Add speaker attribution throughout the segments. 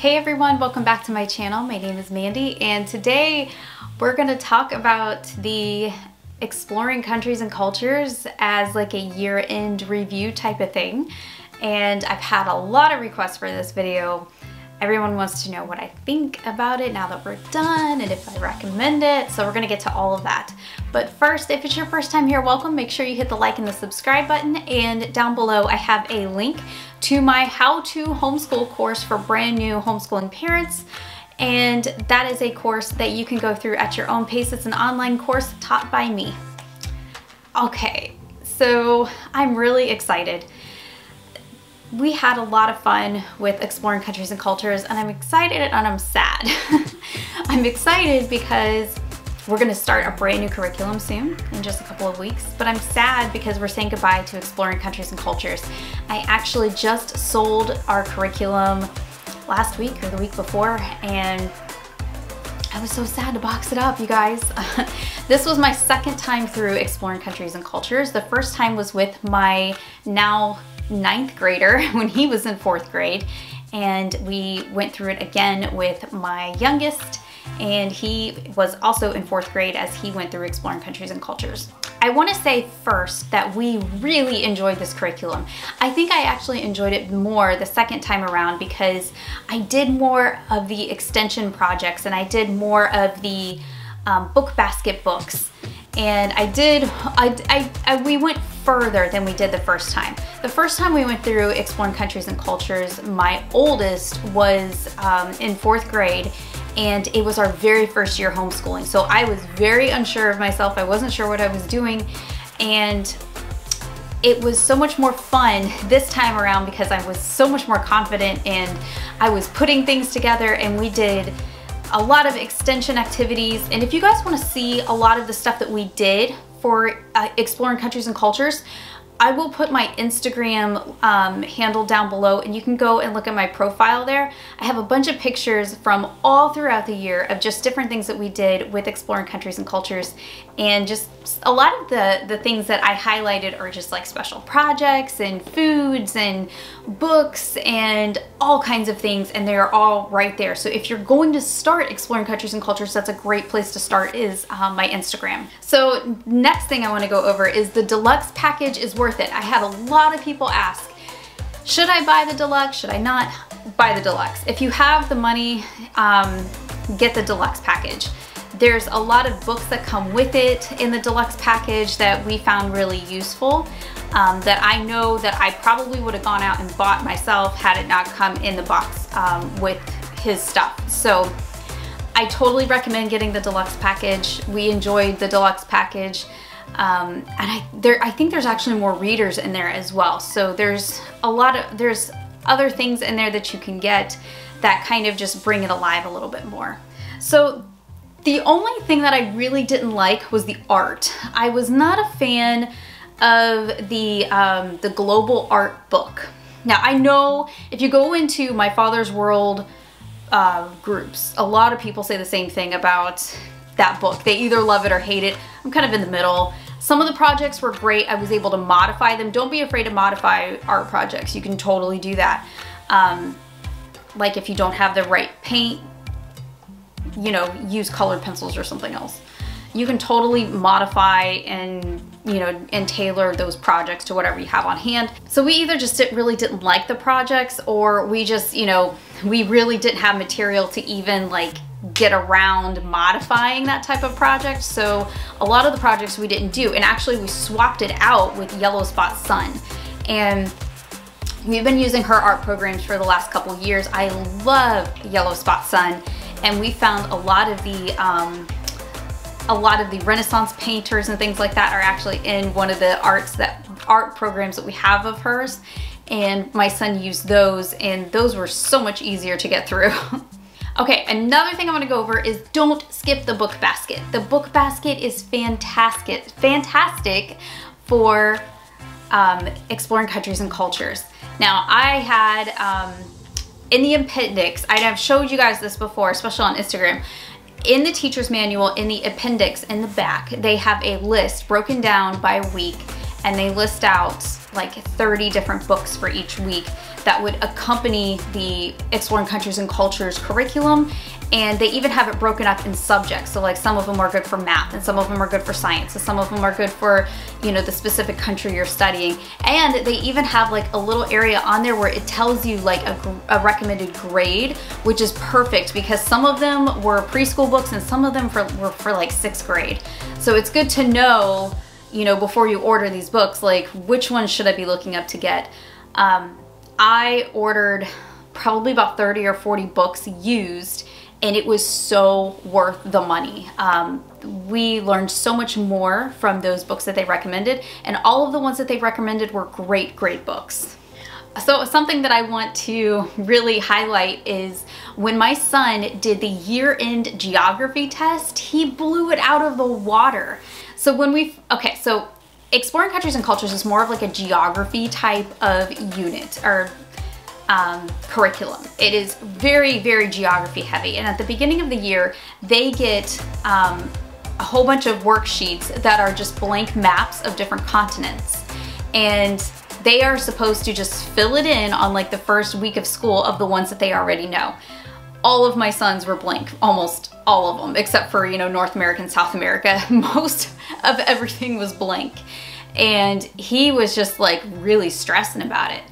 Speaker 1: Hey everyone, welcome back to my channel. My name is Mandy and today we're going to talk about the exploring countries and cultures as like a year-end review type of thing. And I've had a lot of requests for this video. Everyone wants to know what I think about it now that we're done and if I recommend it. So we're going to get to all of that. But first, if it's your first time here, welcome. Make sure you hit the like and the subscribe button. And down below, I have a link to my how-to homeschool course for brand new homeschooling parents. And that is a course that you can go through at your own pace. It's an online course taught by me. Okay, so I'm really excited. We had a lot of fun with exploring countries and cultures, and I'm excited and I'm sad. I'm excited because we're gonna start a brand new curriculum soon in just a couple of weeks, but I'm sad because we're saying goodbye to exploring countries and cultures. I actually just sold our curriculum last week or the week before, and I was so sad to box it up, you guys. This was my second time through exploring countries and cultures. The first time was with my now 9th grader when he was in 4th grade, and we went through it again with my youngest, and he was also in 4th grade as he went through exploring countries and cultures. I want to say first that we really enjoyed this curriculum. I think I actually enjoyed it more the second time around because I did more of the extension projects and I did more of the book basket books. And we went further than we did the first time. The first time we went through exploring countries and cultures, my oldest was in 4th grade, and it was our very first year homeschooling. So I was very unsure of myself. I wasn't sure what I was doing. And it was so much more fun this time around because I was so much more confident and I was putting things together, and we did a lot of extension activities. And if you guys want to see a lot of the stuff that we did for exploring countries and cultures, I will put my Instagram handle down below, and you can go and look at my profile there. I have a bunch of pictures from all throughout the year of just different things that we did with exploring countries and cultures, and just a lot of the things that I highlighted are just like special projects and foods and books and all kinds of things, and they're all right there. So if you're going to start exploring countries and cultures, that's a great place to start, is my Instagram. So next thing I want to go over is the deluxe package is worth it. I had a lot of people ask, should I buy the deluxe? Should I not buy the deluxe? If you have the money, get the deluxe package. There's a lot of books that come with it in the deluxe package that we found really useful, that I know that I probably would have gone out and bought myself had it not come in the box with his stuff. So I totally recommend getting the deluxe package. We enjoyed the deluxe package. And I think there's actually more readers in there as well. So there's other things in there that you can get that kind of just bring it alive a little bit more. So the only thing that I really didn't like was the art. I was not a fan of the global art book. Now I know if you go into my Father's World groups, a lot of people say the same thing about that book. They either love it or hate it. I'm kind of in the middle. Some of the projects were great. I was able to modify them. Don't be afraid to modify art projects. You can totally do that. Like if you don't have the right paint, you know, use colored pencils or something else. You can totally modify and, you know, and tailor those projects to whatever you have on hand. So we either just really didn't like the projects, or we just, you know, we really didn't have material to even like get around modifying that type of project. So a lot of the projects we didn't do, and actually we swapped it out with Yellow Spot Sun. And we've been using her art programs for the last couple years. I love Yellow Spot Sun, and we found a lot of the Renaissance painters and things like that are actually in one of the art programs that we have of hers, and my son used those, and those were so much easier to get through. Okay, another thing I want to go over is don't skip the book basket. The book basket is fantastic for exploring countries and cultures. Now I had in the appendix, I've showed you guys this before, especially on Instagram. In the teacher's manual, in the appendix in the back, they have a list broken down by week, and they list out like 30 different books for each week that would accompany the Exploring Countries and Cultures curriculum. And they even have it broken up in subjects. So like some of them are good for math and some of them are good for science. And some of them are good for, you know, the specific country you're studying. And they even have like a little area on there where it tells you like a recommended grade, which is perfect because some of them were preschool books and some of them were for like 6th grade. So it's good to know, you know, before you order these books, like which ones should I be looking up to get. I ordered probably about 30 or 40 books used, and it was so worth the money. We learned so much more from those books that they recommended, and all of the ones that they recommended were great, great books. So something that I want to really highlight is when my son did the year-end geography test, he blew it out of the water. So so Exploring Countries and Cultures is more of like a geography type of unit or curriculum. It is very, very geography heavy. And at the beginning of the year, they get a whole bunch of worksheets that are just blank maps of different continents. And they are supposed to just fill it in on like the first week of school of the ones that they already know. All of my sons were blank, almost all of them, except for, you know, North America and South America. Most of everything was blank. And he was just like really stressing about it.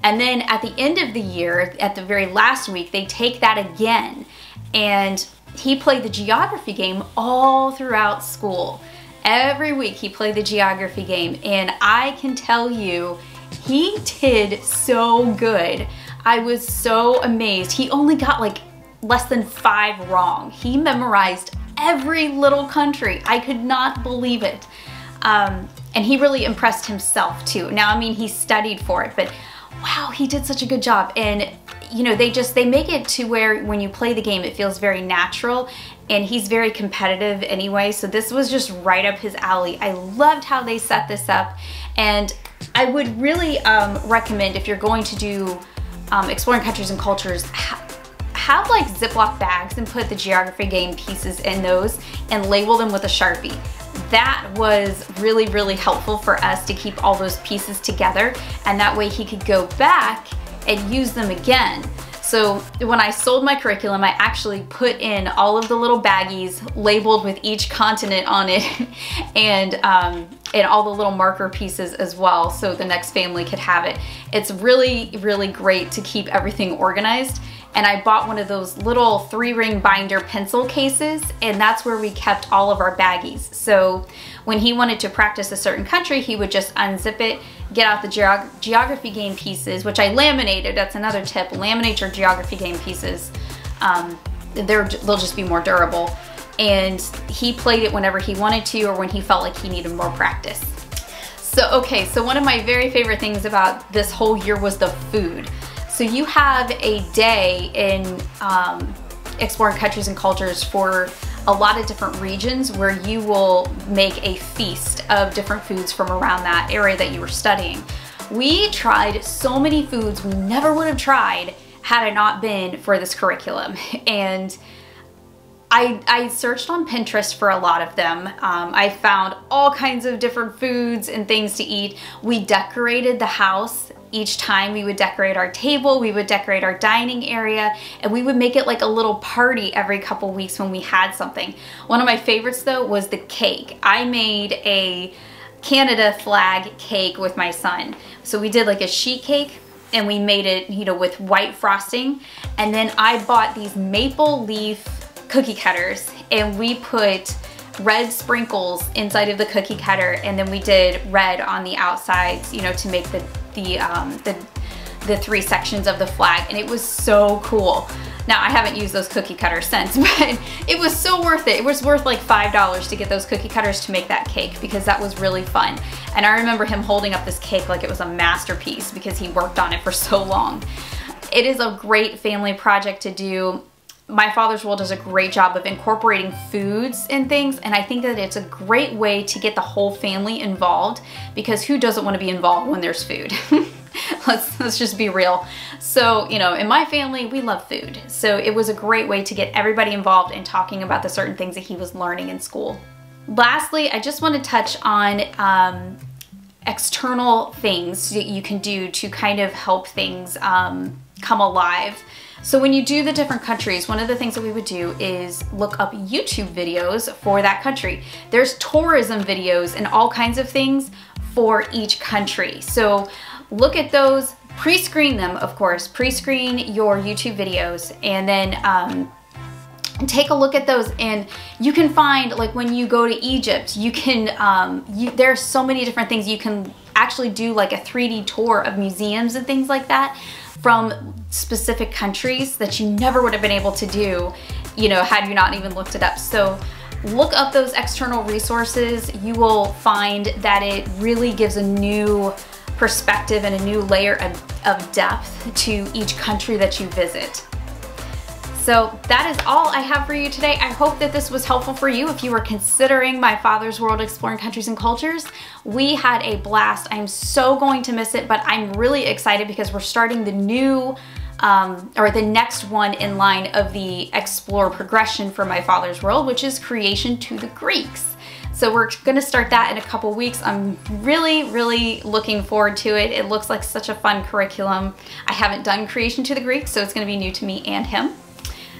Speaker 1: And then at the end of the year, at the very last week, they take that again. And he played the geography game all throughout school. Every week he played the geography game. And I can tell you, he did so good. I was so amazed. He only got like less than 5 wrong. He memorized every little country. I could not believe it. And he really impressed himself too. Now, I mean, he studied for it, but wow, he did such a good job. And you know, they make it to where when you play the game, it feels very natural, and he's very competitive anyway. So this was just right up his alley. I loved how they set this up. And I would really recommend, if you're going to do Exploring Countries and Cultures, have like Ziploc bags and put the geography game pieces in those and label them with a Sharpie. That was really, really helpful for us to keep all those pieces together, and that way he could go back and use them again. So when I sold my curriculum, I actually put in all of the little baggies labeled with each continent on it and all the little marker pieces as well, so the next family could have it. It's really, really great to keep everything organized. And I bought one of those little 3-ring binder pencil cases, and that's where we kept all of our baggies. So when he wanted to practice a certain country, he would just unzip it, get out the geography game pieces, which I laminated. That's another tip. Laminate your geography game pieces. They'll just be more durable. And he played it whenever he wanted to or when he felt like he needed more practice. So, okay, so one of my very favorite things about this whole year was the food. So you have a day in Exploring Countries and Cultures for a lot of different regions where you will make a feast of different foods from around that area that you were studying. We tried so many foods we never would have tried had it not been for this curriculum. And I searched on Pinterest for a lot of them. I found all kinds of different foods and things to eat. We decorated the house. Each time we would decorate our table, we would decorate our dining area, and we would make it like a little party every couple weeks when we had something. One of my favorites though was the cake. I made a Canada flag cake with my son. So we did like a sheet cake, and we made it, you know, with white frosting. And then I bought these maple leaf cookie cutters, and we put red sprinkles inside of the cookie cutter, and then we did red on the outsides, you know, to make the 3 sections of the flag, and it was so cool. Now, I haven't used those cookie cutters since, but it was so worth it. It was worth like $5 to get those cookie cutters to make that cake, because that was really fun. And I remember him holding up this cake like it was a masterpiece because he worked on it for so long. It is a great family project to do. My Father's World does a great job of incorporating foods and things, and I think that it's a great way to get the whole family involved, because who doesn't want to be involved when there's food? Let's just be real. So, you know, in my family, we love food. So it was a great way to get everybody involved in talking about the certain things that he was learning in school. Lastly, I just want to touch on external things that you can do to kind of help things come alive. So when you do the different countries, one of the things that we would do is look up YouTube videos for that country. There's tourism videos and all kinds of things for each country. So look at those, pre-screen them, of course, pre-screen your YouTube videos, and then take a look at those. And you can find, like when you go to Egypt, you can, there's so many different things. You can actually do like a 3D tour of museums and things like that from specific countries that you never would have been able to do, you know, had you not even looked it up. So look up those external resources. You will find that it really gives a new perspective and a new layer of depth to each country that you visit. So that is all I have for you today. I hope that this was helpful for you if you were considering My Father's World Exploring Countries and Cultures. We had a blast. I'm so going to miss it, but I'm really excited because we're starting the new, or the next one in line of the Explore progression for My Father's World, which is Creation to the Greeks. So we're gonna start that in a couple weeks. I'm really looking forward to it. It looks like such a fun curriculum. I haven't done Creation to the Greeks, so it's gonna be new to me and him.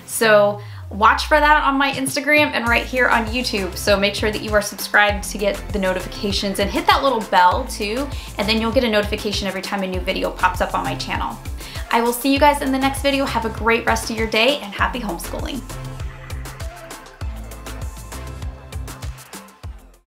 Speaker 1: So watch for that on my Instagram and right here on YouTube. So make sure that you are subscribed to get the notifications, and hit that little bell too, and then you'll get a notification every time a new video pops up on my channel. I will see you guys in the next video. Have a great rest of your day and happy homeschooling.